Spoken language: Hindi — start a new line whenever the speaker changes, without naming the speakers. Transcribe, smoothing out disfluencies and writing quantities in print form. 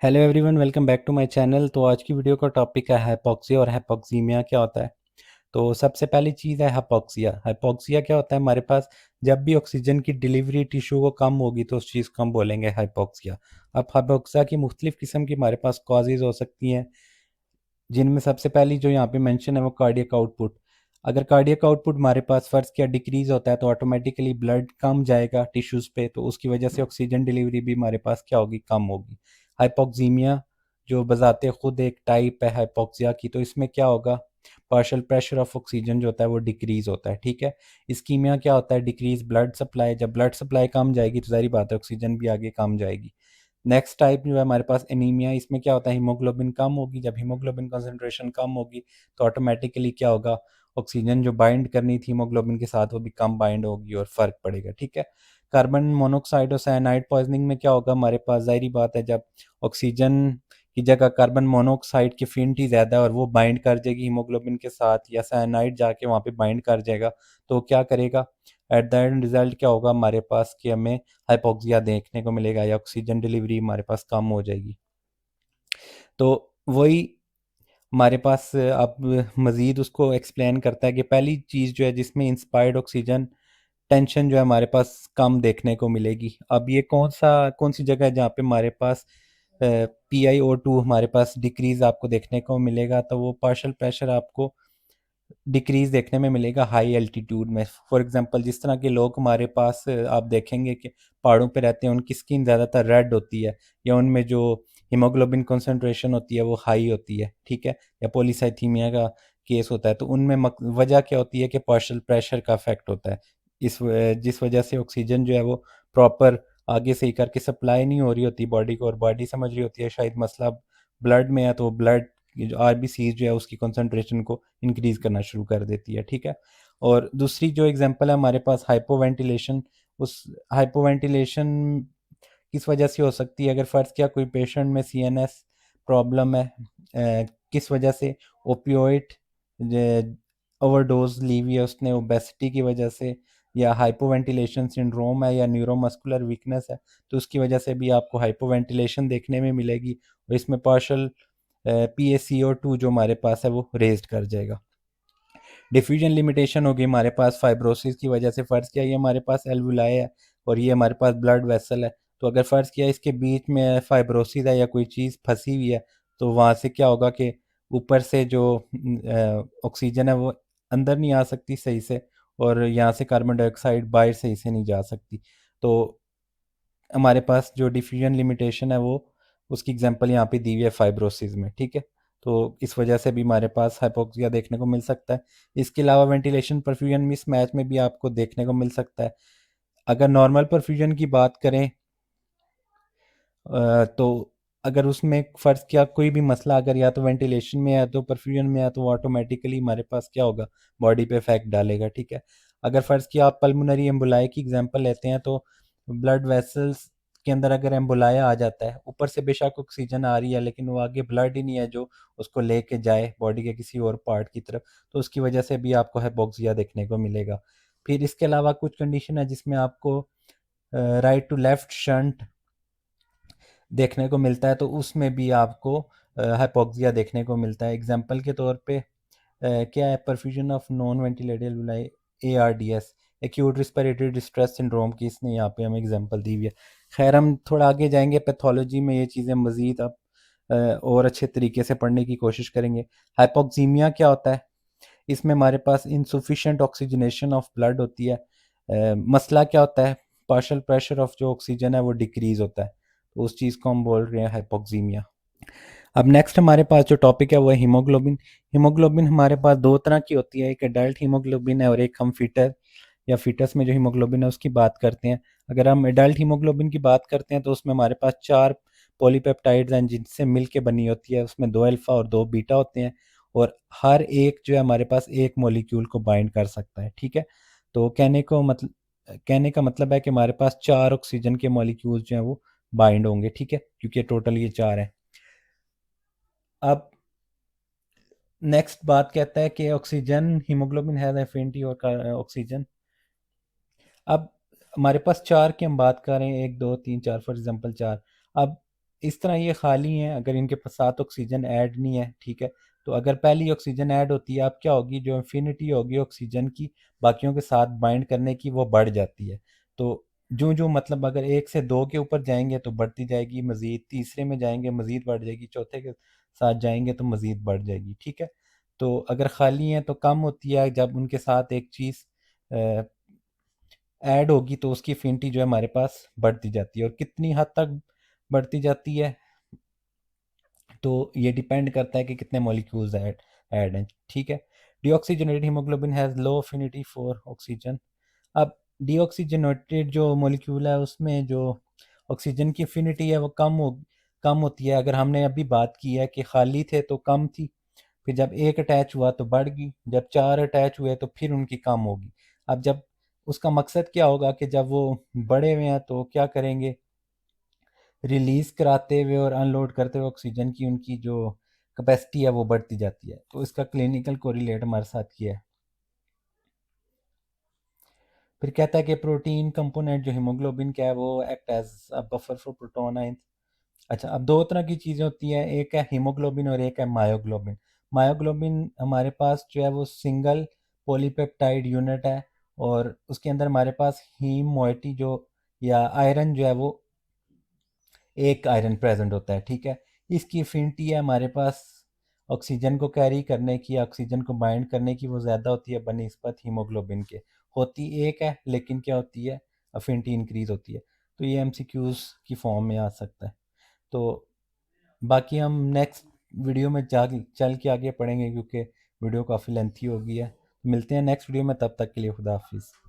Hello everyone, welcome back to my channel. तो आज की वीडियो का टॉपिक है हाइपॉक्सिया और हाइपॉक्सीमिया क्या होता है। तो सबसे पहली चीज़ है हाइपॉक्सिया। हाइपॉक्सिया क्या होता है? हमारे पास जब भी ऑक्सीजन की डिलीवरी टिश्यू को कम होगी तो उस चीज़ को हम बोलेंगे हाइपॉक्सिया। अब हाइपॉक्सिया की मुख्तलिफ किस्म की हमारे पास कॉजेज़ हो सकती हैं, जिनमें सबसे पहली जो यहाँ पे मेंशन है वो कार्डियक आउटपुट। अगर कार्डियक आउटपुट हमारे पास फ़र्ज़ किया डिक्रीज़ होता है तो ऑटोमेटिकली ब्लड कम जाएगा टिश्यूज़ पे, तो उसकी वजह से ऑक्सीजन डिलीवरी भी हमारे पास क्या होगी? कम होगी। हाइपोक्सीमिया जो बज़ाते खुद एक टाइप है हाइपोक्सिया की, तो इसमें क्या होगा? पार्शियल प्रेशर ऑफ ऑक्सीजन जो होता है वो डिक्रीज़ होता है, ठीक है। इस्कीमिया क्या होता है? Decrease blood supply. जब ब्लड सप्लाई कम जाएगी तो ज़ाहिर बात है ऑक्सीजन भी आगे कम जाएगी। नेक्स्ट टाइप जो है हमारे पास एनीमिया। इसमें क्या होता है? हीमोग्लोबिन कम होगी। जब हीमोग्लोबिन कंसंट्रेशन कम होगी तो ऑटोमेटिकली क्या होगा? ऑक्सीजन जो बाइंड करनी थी हीमोग्लोबिन के साथ वो भी कम बाइंड होगी और फ़र्क पड़ेगा, ठीक है। कार्बन मोनोऑक्साइड और साइनाइड पॉइजनिंग में क्या होगा? हमारे पास ज़ाहिर बात है जब ऑक्सीजन की जगह कार्बन मोनोऑक्साइड की एफिनिटी ज़्यादा है और वो बाइंड कर जाएगी हीमोग्लोबिन के साथ, या साइनाइड जाके वहाँ पे बाइंड कर जाएगा, तो क्या करेगा? एट द एंड रिजल्ट क्या होगा हमारे पास कि हमें हाइपोक्सिया देखने को मिलेगा या ऑक्सीजन डिलीवरी हमारे पास कम हो जाएगी। तो वही हमारे पास अब मज़ीद उसको एक्सप्लेन करता है कि पहली चीज़ जो है जिसमें इंस्पायर्ड ऑक्सीजन टेंशन जो है हमारे पास कम देखने को मिलेगी। अब ये कौन सी जगह है जहाँ पे हमारे पास PiO2 हमारे पास डिक्रीज आपको देखने को मिलेगा? तो वो पार्शियल प्रेशर आपको डिक्रीज देखने में मिलेगा हाई एल्टीट्यूड में। फॉर एग्जांपल जिस तरह के लोग हमारे पास आप देखेंगे कि पहाड़ों पे रहते हैं, उनकी स्किन ज़्यादातर रेड होती है, या उनमें जो हीमोग्लोबिन कंसंट्रेशन होती है वो हाई होती है, ठीक है, या पॉलीसाइथीमिया का केस होता है, तो उनमें वजह क्या होती है कि पार्शियल प्रेशर का इफेक्ट होता है। जिस वजह से ऑक्सीजन जो है वो प्रॉपर आगे सही करके सप्लाई नहीं हो रही होती बॉडी को, और बॉडी समझ रही होती है शायद मसला ब्लड में है, तो ब्लड की जो RBCs जो है उसकी कंसंट्रेशन को इंक्रीज करना शुरू कर देती है, ठीक है। और दूसरी जो एग्जांपल है हमारे पास हाइपोवेंटिलेशन। उस हाइपोवेंटिलेशन किस वजह से हो सकती है? अगर फ़र्ज़ किया कोई पेशेंट में CNS प्रॉब्लम है, किस वजह से? ओपियोइड ओवरडोज ली हुई है उसने ओबेसिटी की वजह से, या हाइपोवेंटिलेशन सिंड्रोम है, या न्यूरोमस्कुलर वीकनेस है, तो उसकी वजह से भी आपको हाइपोवेंटिलेशन देखने में मिलेगी, और इसमें पार्शल PaCO2 जो हमारे पास है वो रेज्ड कर जाएगा। डिफ्यूजन लिमिटेशन होगी हमारे पास फाइब्रोसिस की वजह से। फ़र्ज़ किया ये हमारे पास एल्वुलाई है और ये हमारे पास ब्लड वेसल है, तो अगर फ़र्ज़ किया इसके बीच में फाइब्रोसिस है या कोई चीज़ फंसी हुई है, तो वहाँ से क्या होगा कि ऊपर से जो ऑक्सीजन है वो अंदर नहीं आ सकती सही से, और यहाँ से कार्बन डाइऑक्साइड बाहर सही से नहीं जा सकती। तो हमारे पास जो डिफ्यूजन लिमिटेशन है वो उसकी एग्जांपल यहाँ पे दी हुई है फाइब्रोसिस में, ठीक है। तो इस वजह से भी हमारे पास हाइपोक्सिया देखने को मिल सकता है। इसके अलावा वेंटिलेशन परफ्यूजन मिसमैच में भी आपको देखने को मिल सकता है। अगर नॉर्मल परफ्यूजन की बात करें, तो अगर उसमें फ़र्ज़ किया कोई भी मसला अगर या तो वेंटिलेशन में है तो परफ्यूजन में है, तो वो ऑटोमेटिकली हमारे पास क्या होगा? बॉडी पे इफेक्ट डालेगा, ठीक है। अगर फ़र्ज़ किया आप पल्मोनरी एम्बोलाई की एग्जांपल लेते हैं, तो ब्लड वेसल्स के अंदर अगर एम्बोलाया आ जाता है, ऊपर से बेशक ऑक्सीजन आ रही है लेकिन वो आगे ब्लड ही नहीं है जो उसको लेके जाए बॉडी के किसी और पार्ट की तरफ, तो उसकी वजह से भी आपको हाइपोक्सिया देखने को मिलेगा। फिर इसके अलावा कुछ कंडीशन है जिसमें आपको राइट टू लेफ्ट शंट देखने को मिलता है, तो उसमें भी आपको हाइपोक्सिया देखने को मिलता है। एग्जांपल के तौर पे क्या है? Perfusion of non ventilated alveoli, ARDS, acute respiratory distress syndrome की इसने यहाँ पे हमें एग्जांपल दी हुई है। खैर हम थोड़ा आगे जाएंगे, पैथोलॉजी में ये चीज़ें मज़ीद अब और अच्छे तरीके से पढ़ने की कोशिश करेंगे। हाइपोक्सीमिया क्या होता है? इसमें हमारे पास इनसफिशिएंट ऑक्सीजनेशन ऑफ ब्लड होती है। मसला क्या होता है? पार्शियल प्रेशर ऑफ जो ऑक्सीजन है वो डिक्रीज होता है, तो उस चीज़ को हम बोल रहे हैं हाइपोक्सीमिया। अब नेक्स्ट हमारे पास जो टॉपिक है वो है हीमोग्लोबिन। हीमोग्लोबिन हमारे पास दो तरह की होती है, एक एडल्ट हीमोग्लोबिन है और एक हम फीटस या फीटस में जो हीमोग्लोबिन है उसकी बात करते हैं। अगर हम एडल्ट हीमोग्लोबिन की बात करते हैं तो उसमें हमारे पास 4 पॉलीपेप्टाइड्स हैं जिनसे मिल के बनी होती है, उसमें 2 अल्फ़ा और 2 बीटा होते हैं, और हर एक जो है हमारे पास एक मॉलिक्यूल को बाइंड कर सकता है, ठीक है। तो कहने का मतलब है कि हमारे पास 4 ऑक्सीजन के मॉलिक्यूल्स जो हैं वो बाइंड होंगे, ठीक है, क्योंकि टोटल ये 4 हैं। अब नेक्स्ट बात कहता है कि ऑक्सीजन हीमोग्लोबिन हैज एफिनिटी और ऑक्सीजन। अब हमारे पास 4 की हम बात कर रहे हैं, 1 2 3 4, फॉर एग्जांपल 4। अब इस तरह ये खाली हैं, अगर इनके साथ ऑक्सीजन ऐड नहीं है, ठीक है। तो अगर पहली ऑक्सीजन ऐड होती है, अब क्या होगी, जो इन्फिनिटी होगी ऑक्सीजन की बाकियों के साथ बाइंड करने की, वो बढ़ जाती है। तो जो जो मतलब अगर एक से दो के ऊपर जाएंगे तो बढ़ती जाएगी मज़ीद, तीसरे में जाएंगे मज़ीद बढ़ जाएगी, चौथे के साथ जाएंगे तो मज़ीद बढ़ जाएगी, ठीक है। तो अगर खाली हैं तो कम होती है, जब उनके साथ एक चीज़ ऐड होगी तो उसकी इन्फिनिटी जो है हमारे पास बढ़ती जाती है। और कितनी हद तक बढ़ती जाती है, तो ये डिपेंड करता है कि कितने मॉलिक्यूल्स ऐड हैं, ठीक है। Deoxygenated haemoglobin has low affinity for oxygen. अब डीऑक्सीजनेटेड जो मॉलिक्यूल है उसमें जो ऑक्सीजन की अफिनिटी है वो कम होती है। अगर हमने अभी बात की है कि खाली थे तो कम थी, फिर जब एक अटैच हुआ तो बढ़ गई, जब चार अटैच हुए तो फिर उनकी कम होगी। अब जब उसका मकसद क्या होगा कि जब वो बड़े हुए हैं तो क्या करेंगे, रिलीज कराते हुए और अनलोड करते हुए ऑक्सीजन की उनकी जो कैपेसिटी है वो बढ़ती जाती है। तो इसका क्लिनिकल कोरिलेट हमारे साथ ये है। फिर कहता है कि प्रोटीन कंपोनेंट जो हीमोग्लोबिन का है वो act as a buffer for proton ions. अच्छा, अब दो तरह की चीज़ें होती हैं, एक है हीमोग्लोबिन और एक है मायोग्लोबिन। मायोग्लोबिन हमारे पास जो है वो सिंगल पॉलीपेप्टाइड यूनिट है, और उसके अंदर हमारे पास हीम मोइटी जो या आयरन जो है वो एक आयरन प्रेजेंट होता है, ठीक है। इसकी एफिनिटी है हमारे पास ऑक्सीजन को कैरी करने की, ऑक्सीजन को बाइंड करने की, वो ज़्यादा होती है बनिस्बत हीमोग्लोबिन के। होती एक है लेकिन क्या होती है, एफिनिटी इंक्रीज होती है। तो ये एमसीक्यूज की फॉर्म में आ सकता है। तो बाकी हम नेक्स्ट वीडियो में जा चल के आगे पढ़ेंगे, क्योंकि वीडियो काफ़ी लेंथी हो गई है। मिलते हैं नेक्स्ट वीडियो में, तब तक के लिए खुदा हाफिज़।